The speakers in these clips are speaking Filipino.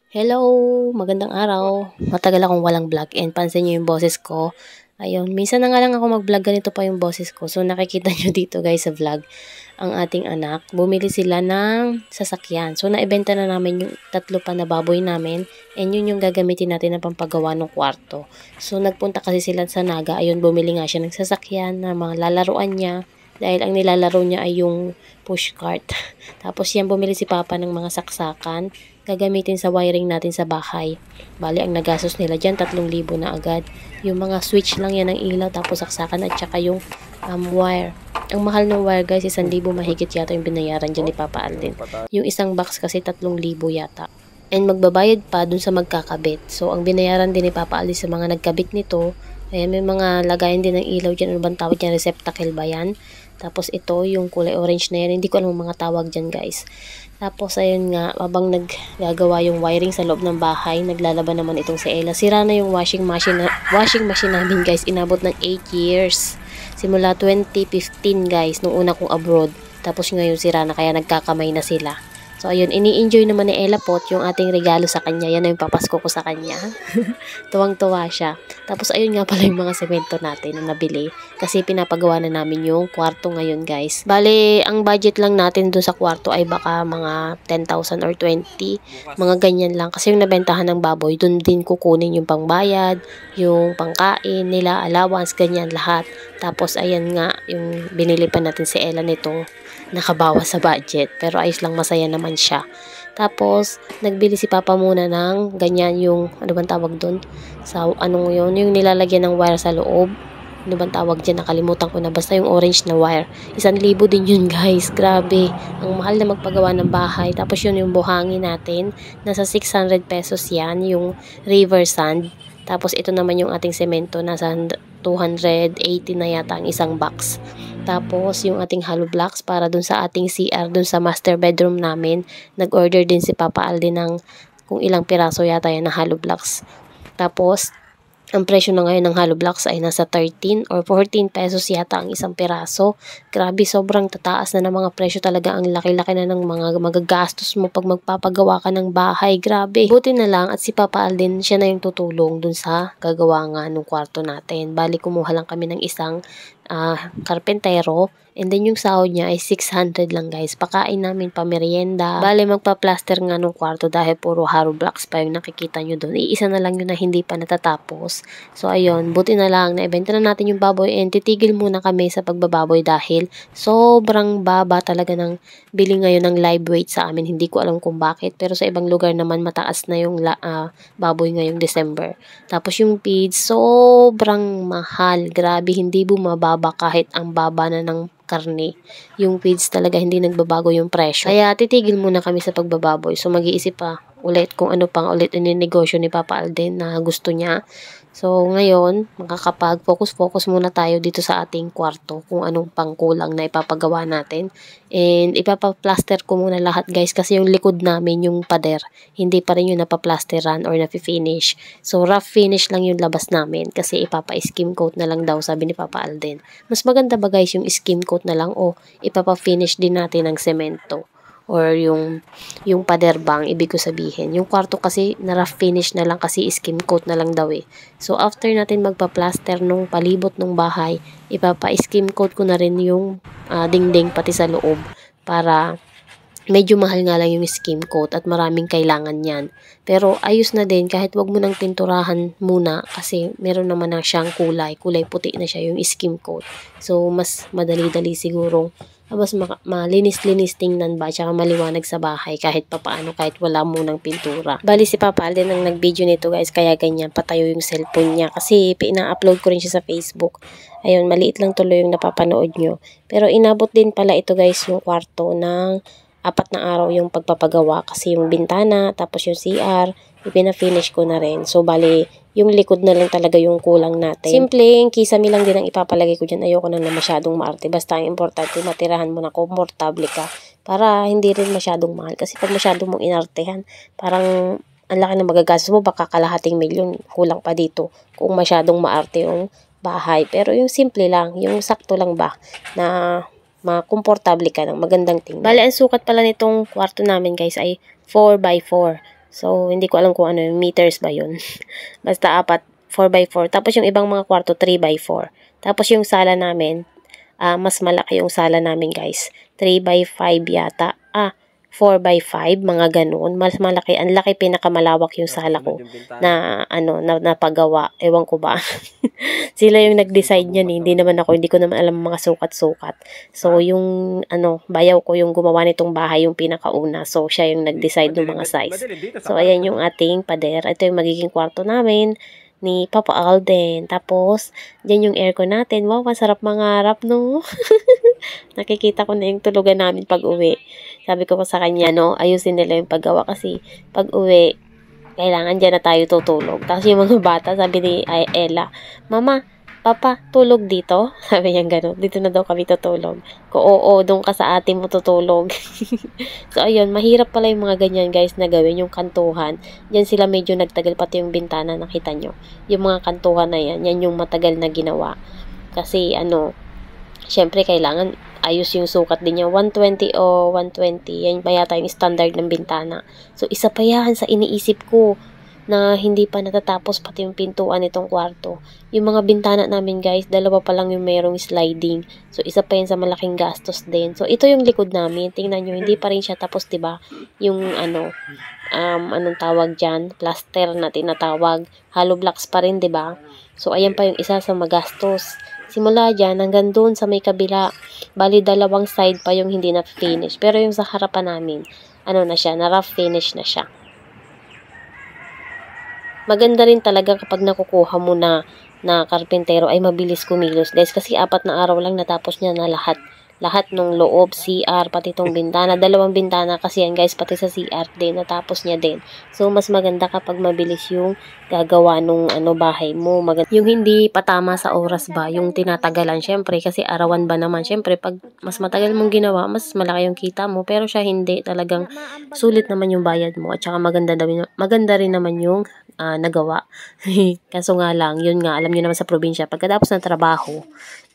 Hello! Magandang araw. Matagal akong walang vlog and pansin niyo yung boses ko. Ayun, minsan na nga lang ako mag-vlog, ganito pa yung boses ko. So nakikita niyo dito guys sa vlog, ang ating anak, bumili sila ng sasakyan. So naibenta na namin yung tatlo pa na baboy namin and yun yung gagamitin natin na pampagawa ng kwarto. So nagpunta kasi sila sa Naga, ayun bumili nga siya ng sasakyan na mga lalaruan niya. Dahil ang nilalaro niya ay yung pushcart. Tapos yan bumili si Papa ng mga saksakan. Gagamitin sa wiring natin sa bahay. Bali ang nagastos nila dyan 3,000 na agad. Yung mga switch lang yan ng ilaw tapos saksakan at saka yung wire. Ang mahal ng wire guys 1,000 mahigit yata yung binayaran dyan ni Papa Alden. Yung isang box kasi 3,000 yata. And magbabayad pa dun sa magkakabit. So ang binayaran din ni Papa Alden sa mga nagkabit nito. Ayan, may mga lagayan din ng ilaw dyan. Ano bang tawag dyan? Receptacle ba yan? Tapos ito, yung kulay orange na yan. Hindi ko alam mga tawag dyan guys. Tapos ayun nga, habang naggagawa yung wiring sa loob ng bahay, naglalaban naman itong si Ella. Sira na yung washing machine namin guys. Inabot ng 8 years. Simula 2015 guys, nung una kong abroad. Tapos ngayon sira na kaya nagkakamay na sila. So, ayun, ini-enjoy naman ni Ella Pot yung ating regalo sa kanya. Yan na yung papasko ko sa kanya. Tuwang-tuwa siya. Tapos, ayun nga pala yung mga semento natin na nabili. Kasi pinapagawa na namin yung kwarto ngayon, guys. Bale, ang budget lang natin dun sa kwarto ay baka mga 10,000 or 20. Mga ganyan lang. Kasi yung nabentahan ng baboy, dun din kukunin yung pangbayad, yung pangkain nila, allowance, ganyan lahat. Tapos, ayan nga, yung binili pa natin si Ella nito, nakabawas sa budget. Pero ayos lang, masaya naman siya. Tapos, nagbili si Papa muna ng ganyan yung, ano bang tawag doon? Sa, anong yun? Yung nilalagyan ng wire sa loob. Ano bang tawag dyan? Nakalimutan ko na. Basta yung orange na wire. 1,000 din yun guys. Grabe. Ang mahal na magpagawa ng bahay. Tapos yun yung buhangin natin. Nasa 600 pesos yan. Yung river sand. Tapos ito naman yung ating semento. Nasa 280 na yata ang isang box. Tapos, yung ating hollow blocks para dun sa ating CR, dun sa master bedroom namin. Nag-order din si Papa Alden ng kung ilang piraso yata yan na hollow blocks. Tapos, ang presyo na ngayon ng hollow blocks ay nasa 13 or 14 pesos yata ang isang piraso. Grabe, sobrang tataas na ng mga presyo talaga. Ang laki-laki na ng mga magagastos mo pag magpapagawa ka ng bahay. Grabe. Buti na lang at si Papa Alden, siya na yung tutulong dun sa gagawa nga ng kwarto natin. Bali, kumuha lang kami ng isang karpentero. And then yung sahod niya ay 600 lang guys. Pakain namin, pamerienda. Bale, magpa-plaster nga nung kwarto dahil puro hollow blocks pa yung nakikita nyo doon. Iisa na lang yun na hindi pa natatapos. So, ayun. Buti na lang. Naibenta na natin yung baboy and titigil muna kami sa pagbababoy dahil sobrang baba talaga ng bili ngayon ng live weight sa amin. Hindi ko alam kung bakit. Pero sa ibang lugar naman mataas na yung baboy ngayong December. Tapos yung feed, sobrang mahal. Grabe, hindi bumababa kahit ang baba na ng karne. Yung feeds talaga hindi nagbabago yung presyo. Kaya titigil muna kami sa pagbababoy. So mag-iisip pa ulit kung ano pang ulit ininegosyo ni Papa Alden na gusto niya. So ngayon, makakapag-focus muna tayo dito sa ating kwarto kung anong pang kulang na ipapagawa natin. And ipapaplaster ko muna lahat guys kasi yung likod namin, yung pader, hindi pa rin yung napaplasteran or nafi-finish. So rough finish lang yung labas namin kasi ipapa-skim coat na lang daw sabi ni Papa Alden. Mas maganda ba guys yung skim coat na lang o ipapa-finish din natin ng semento? Or yung pader bang, ibig ko sabihin. Yung kwarto kasi na rough finish na lang kasi skim coat na lang daw eh. So after natin magpa-plaster nung palibot ng bahay, ipapa-skim coat ko na rin yung dingding pati sa loob para medyo mahal nga lang yung skim coat at maraming kailangan yan. Pero ayos na din kahit wag mo nang pinturahan muna kasi meron naman na siyang kulay puti na siya yung skim coat. So mas madali-dali sigurong mas malinis-linis tingnan ba tsaka maliwanag sa bahay kahit papaano kahit wala munang pintura. Bali si Papa Alden ang nag-video nito guys kaya ganyan patayo yung cellphone niya kasi pina-upload ko rin siya sa Facebook. Ayun, maliit lang tuloy yung napapanood nyo. Pero inabot din pala ito guys yung kwarto ng 4 na araw yung pagpapagawa kasi yung bintana tapos yung CR ipina-finish ko na rin. So, bali, yung likod na lang talaga yung kulang natin. Simpleng kisame lang din ang ipapalagay ko dyan. Ayoko na masyadong maarte. Basta ang importante, matirahan mo na komportable ka para hindi rin masyadong mahal. Kasi pag masyadong mong inartehan, parang ang laki na magagastos mo, baka kalahating milyon, kulang pa dito kung masyadong maarte yung bahay. Pero yung simple lang, yung sakto lang ba na makomportable ka ng magandang tingnan. Bale, ang sukat pala nitong kwarto namin guys ay 4x4. So, hindi ko alam kung ano yung meters ba yun. Basta apat, 4x4. Tapos yung ibang mga kwarto, 3x4. Tapos yung sala namin, mas malaki yung sala namin guys. 3x5 yata. 4x5, mga ganun. Mas malaki. Ang laki, pinakamalawak yung sala ko na, napagawa. Ewan ko ba. Sila yung nag-decide niyan eh. Hindi naman ako, hindi ko naman alam mga sukat-sukat. So, yung, bayaw ko yung gumawa nitong bahay, yung pinakauna. So, siya yung nag-decide ng mga size. So, ayan yung ating pader. Ito yung magiging kwarto namin ni Papa Alden. Tapos, dyan yung aircon natin. Wow, masarap mangarap, no? Nakikita ko na yung tulugan namin pag uwi. Sabi ko pa sa kanya, ayusin nila yung paggawa kasi pag uwi, kailangan dyan na tayo tutulog. Tapos yung mga bata, sabi ni Ella, Mama, Papa, tulog dito? Sabi niya gano'n, dito na daw kami tutulog. Oo, doon ka sa ate mo tutulog. So, ayun, mahirap pala yung mga ganyan guys na gawin, yung kantuhan. Diyan sila medyo nagtagal, pati yung bintana, nakita nyo. Yung mga kantuhan na yan yung matagal na ginawa. Kasi, syempre, kailangan ayos yung sukat din niya. 120 o 120. Yan pa yata yung standard ng bintana. So, isa pa yan sa iniisip ko na hindi pa natatapos pati yung pintuan nitong kwarto. Yung mga bintana namin guys, dalawa pa lang yung mayroong sliding. So, isa pa yan sa malaking gastos din. So, ito yung likod namin. Tingnan nyo, hindi pa rin siya tapos, diba? Yung anong tawag dyan? Plaster na tinatawag. Hollow blocks pa rin, diba? So, ayan pa yung isa sa magastos. Simula dyan, hanggang doon sa may kabila, bali dalawang side pa yung hindi na finish. Pero yung sa harapan namin, na siya, na rough finish na siya. Maganda rin talaga kapag nakukuha mo na karpentero ay mabilis kumilos. Guys, kasi 4 na araw lang natapos niya na lahat. Lahat ng loob, CR, pati itong bintana. 2 bintana kasi yan guys, pati sa CR din. Natapos niya din. So, mas maganda kapag mabilis yung gagawa nung bahay mo. Yung hindi patama sa oras ba, yung tinatagalan. Syempre, kasi arawan ba naman. Syempre, pag mas matagal mong ginawa, mas malaki yung kita mo. Pero siya hindi. Talagang sulit naman yung bayad mo. At saka maganda rin naman yung nagawa. Kaso nga lang, yun nga, alam nyo naman sa probinsya, pagkatapos ng trabaho,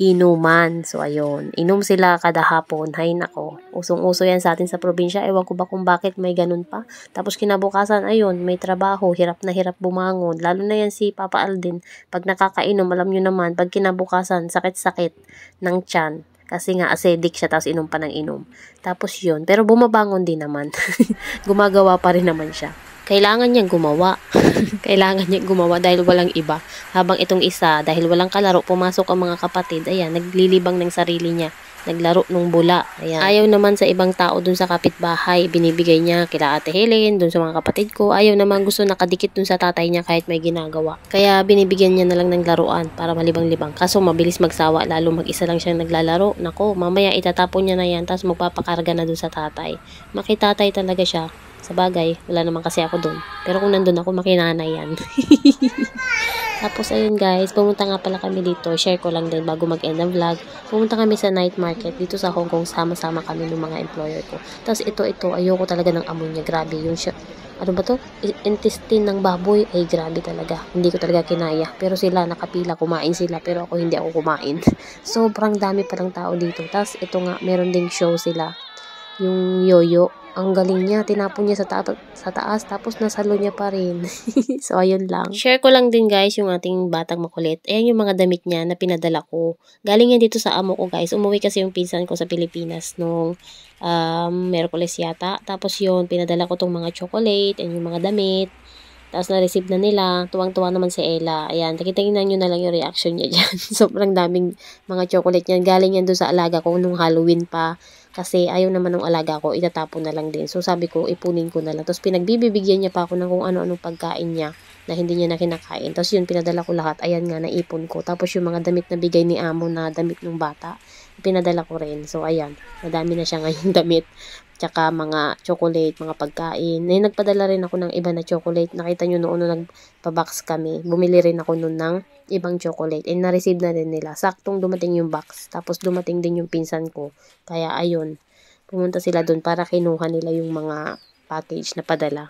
inuman. So, ayun. Inom sila kada hapon. Hay nako. Usong-uso yan sa atin sa probinsya. Ewan ko ba kung bakit may ganun pa. Tapos kinabukasan, ayun, may trabaho. Hirap na hirap bumangon. Lalo na yan si Papa Alden. Pag nakakainom, alam nyo naman, pag kinabukasan, sakit-sakit ng tiyan. Kasi nga acidic siya, tapos inom pa ng inom. Tapos yun. Pero bumabangon din naman. Gumagawa pa rin naman siya. Kailangan niyang gumawa. Kailangan niyang gumawa dahil walang iba. Habang itong isa, dahil walang kalaro, pumasok ang mga kapatid. Ayan, naglilibang ng sarili niya. Naglaro nung bula. Ayan. Ayaw naman sa ibang tao dun sa kapitbahay. Binibigay niya kila Ate Helen, dun sa mga kapatid ko. Ayaw naman, gusto nakadikit dun sa tatay niya kahit may ginagawa. Kaya binibigyan niya na lang ng laruan para malibang-libang. Kaso mabilis magsawa, lalo mag-isa lang siyang naglalaro. Nako, mamaya itatapon niya na yan, tapos magpapakarga na dun sa tatay. Makitatay talaga siya. Sa bagay, wala naman kasi ako doon. Pero kung nandun ako, makinanay yan. Tapos, ayun guys, pumunta nga pala kami dito. Share ko lang din bago mag-end ang vlog. Pumunta kami sa night market dito sa Hong Kong. Sama-sama kami ng mga employer ko. Tapos, ito, ayoko talaga ng amoy niya. Grabe, yung ano ba to? Intestine ng baboy. Ay, grabe talaga. Hindi ko talaga kinaya. Pero sila, nakapila, kumain sila. Pero ako, hindi ako kumain. Sobrang dami palang tao dito. Tapos, ito nga, meron ding show sila. Yung yoyo. Ang galing niya, tinapon niya sa taas, tapos nasalo niya pa rin. So, ayun lang. Share ko lang din guys yung ating batang makulit. Ayan yung mga damit niya na pinadala ko. Galing yan dito sa amo ko guys. Umuwi kasi yung pinsan ko sa Pilipinas nung Merkules yata. Tapos yun, pinadala ko tong mga chocolate, and yung mga damit. Tapos na-receive na nila. Tuwang-tuwa naman si Ella. Ayan, tingnan nyo na lang yung reaction niya dyan. Sobrang daming mga chocolate niyan. Galing yan doon sa alaga ko nung Halloween pa. Kasi ayaw naman ng alaga ko, itatapon na lang din. So sabi ko, ipunin ko na lang. Tapos pinagbibigyan niya pa ako ng kung ano-anong pagkain niya na hindi niya na kinakain. Tapos yun, pinadala ko lahat. Ayan nga, naipon ko. Tapos yung mga damit na bigay ni amo na damit ng bata, pinadala ko rin. So ayan, madami na siya ngayong damit. Tsaka mga chocolate, mga pagkain. Nagpadala rin ako ng iba na chocolate. Nakita nyo noon nung nagpa-box kami. Bumili rin ako noon ng ibang chocolate. And na-receive na din nila. Saktong dumating yung box. Tapos dumating din yung pinsan ko. Kaya ayun, pumunta sila doon para kinuha nila yung mga package na padala.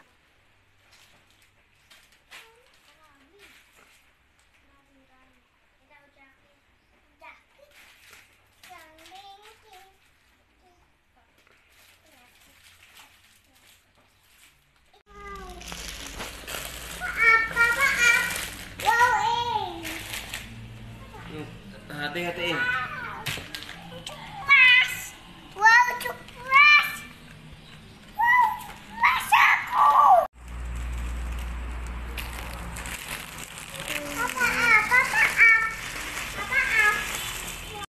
Hati-hatiin.